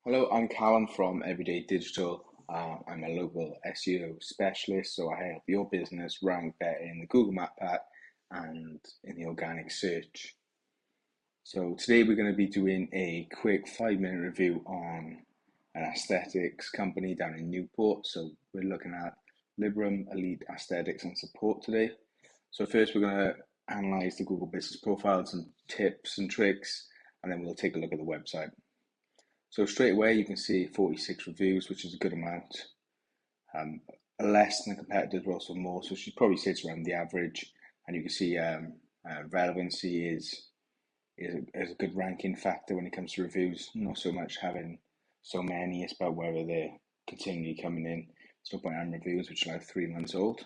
Hello, I'm Callum from Everyday Digital. I'm a local SEO specialist, so I help your business rank better in the Google Map Pack and in the organic search. So today we're going to be doing a quick 5-minute review on an aesthetics company down in Newport. So we're looking at Liberum Elite Aesthetics and Support today. So first we're going to analyze the Google Business Profile, some tips and tricks, and then we'll take a look at the website. So straight away you can see 46 reviews, which is a good amount. Less than the competitors, but also more. So she probably sits around the average, and you can see relevancy is a good ranking factor when it comes to reviews. Not so much having so many; it's about whether they're continually coming in. There's no point having reviews which are like 3 months old.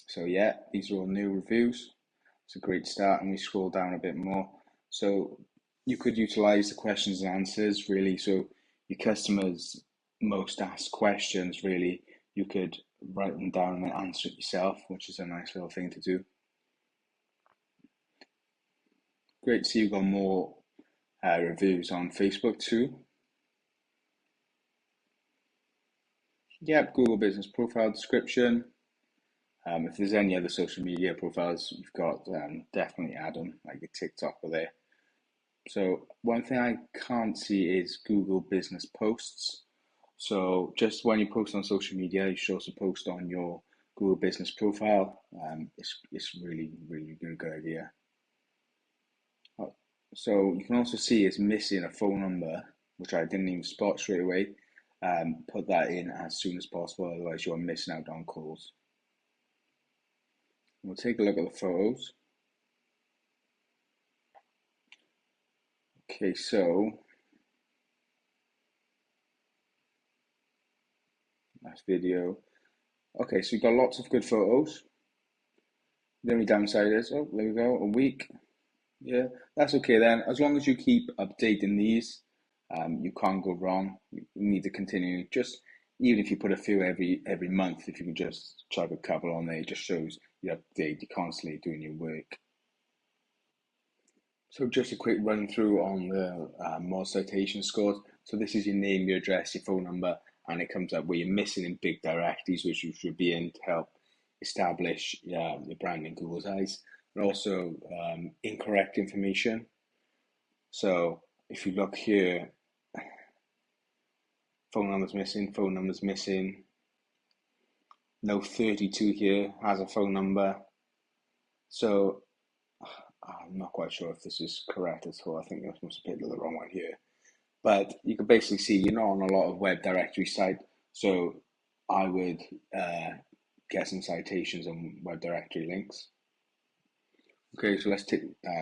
So yeah, these are all new reviews. It's a great start, and we scroll down a bit more. So you could utilize the questions and answers really. So your customers' most asked questions really, you could write them down and then answer it yourself, which is a nice little thing to do. Great to see you've got more reviews on Facebook too. Yep, Google Business Profile description. If there's any other social media profiles you've got, definitely add them, like your TikTok or there. So one thing I can't see is Google Business Posts. So just when you post on social media, you should also post on your Google Business Profile. It's really a good idea. So you can also see it's missing a phone number, which I didn't even spot straight away. Put that in as soon as possible, otherwise you are missing out on calls. We'll take a look at the photos. Okay, so last video. Okay, so we've got lots of good photos. The only downside is, oh, there we go, a week. Yeah, that's okay then. As long as you keep updating these, you can't go wrong. You need to continue. Just even if you put a few every month, if you can just chuck a couple on there, it just shows you update. You're constantly doing your work. So just a quick run through on the mod citation scores. So this is your name, your address, your phone number, and it comes up where you're missing in big directories, which you should be in to help establish your brand in Google's eyes. And also incorrect information. So if you look here, phone number's missing. No 32 here has a phone number. So I'm not quite sure if this is correct at all. I think I must have picked the wrong one here. But you can basically see you're not on a lot of web directory sites. So I would get some citations on web directory links. Okay, so let's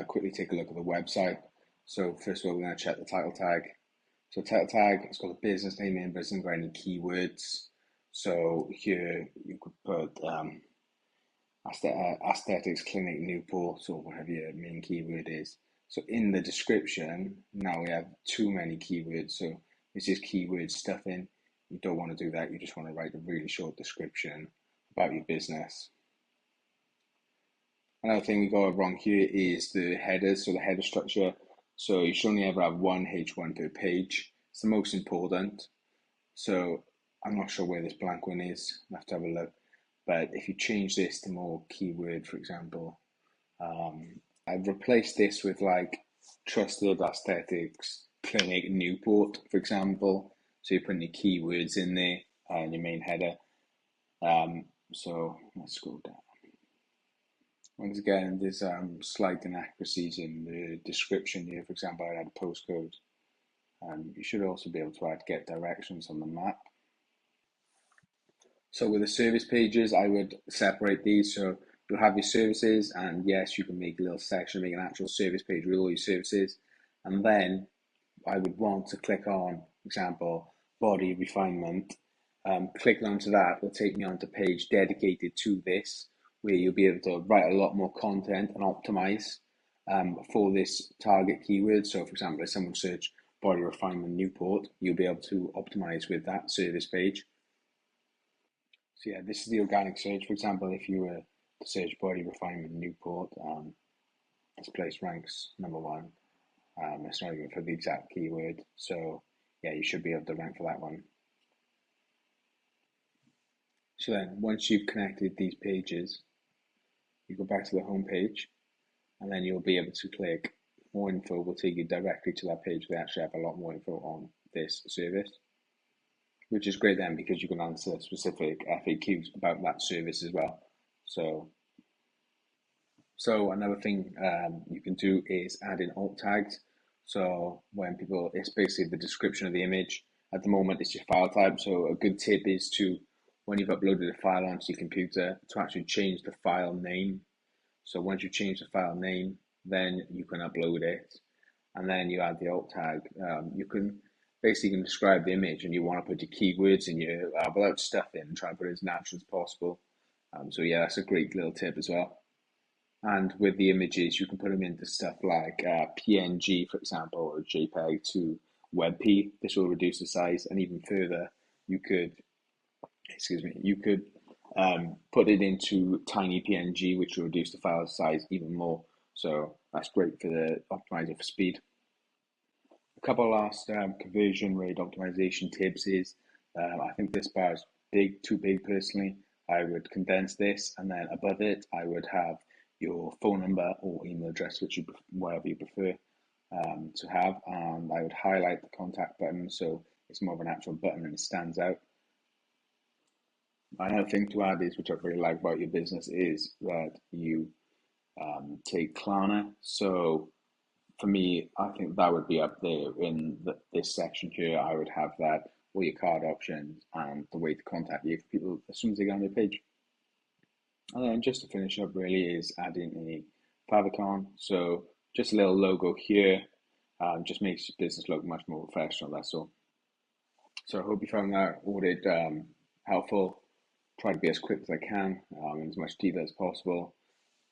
quickly take a look at the website. So first of all, we're going to check the title tag. So title tag, it's got a business name in, but it doesn't got any keywords. So here you could put aesthetics clinic Newport, or whatever your main keyword is. So in the description, now we have too many keywords. So this is keyword stuffing. You don't want to do that. You just want to write a really short description about your business. Another thing we got wrong here is the headers, so the header structure. So you should only ever have one H1 per page. It's the most important. So I'm not sure where this blank one is. I'll have to have a look. But if you change this to more keyword, for example, I've replaced this with like trusted aesthetics clinic Newport, for example. So you're putting your keywords in there and your main header. So let's scroll down. Once again, there's slight inaccuracies in the description here. For example, I had a postcode. You should also be able to add get directions on the map. So with the service pages, I would separate these. So you'll have your services, and yes, you can make a little section, make an actual service page with all your services. And then I would want to click on, for example, body refinement. Clicking onto that will take me onto a page dedicated to this, where you'll be able to write a lot more content and optimize for this target keyword. So for example, if someone search body refinement Newport, you'll be able to optimize with that service page. So yeah, this is the organic search. For example, if you were to search body refinement Newport, this place ranks number 1. It's not even for the exact keyword. So yeah, you should be able to rank for that one. So then once you've connected these pages, you go back to the home page, and then you'll be able to click more info. Will take you directly to that page. They actually have a lot more info on this service, which is great then because you can answer specific FAQs about that service as well. So another thing you can do is add in alt tags. So when people, it's basically the description of the image. At the moment, it's your file type. So a good tip is to, when you've uploaded a file onto your computer, to actually change the file name. So once you change the file name, then you can upload it, and then you add the alt tag. You can basically describe the image, and you want to put your keywords in your without stuffing, and try and put it as natural as possible. So yeah, that's a great little tip as well. And with the images, you can put them into stuff like PNG, for example, or JPEG to WebP. This will reduce the size, and even further, you could, you could put it into tiny PNG, which will reduce the file size even more. So that's great for the optimizer for speed. A couple last conversion rate optimization tips is, I think this bar is too big personally. I would condense this, and then above it, I would have your phone number or email address, whatever you prefer to have, and I would highlight the contact button so it's more of an actual button and it stands out. Another thing to add is, which I really like about your business, is that you take Klarna. So for me, I think that would be up there in this section here. I would have that, all your card options and the way to contact you for people as soon as they get on your page. And then just to finish up really is adding a favicon. So just a little logo here, just makes your business look much more professional, that's all. So I hope you found that audit helpful. Try to be as quick as I can, in as much detail as possible.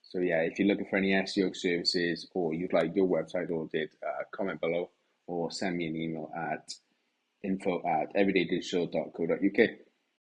So yeah, if you're looking for any SEO services or you'd like your website audited, comment below or send me an email at info@everydaydigital.co.uk.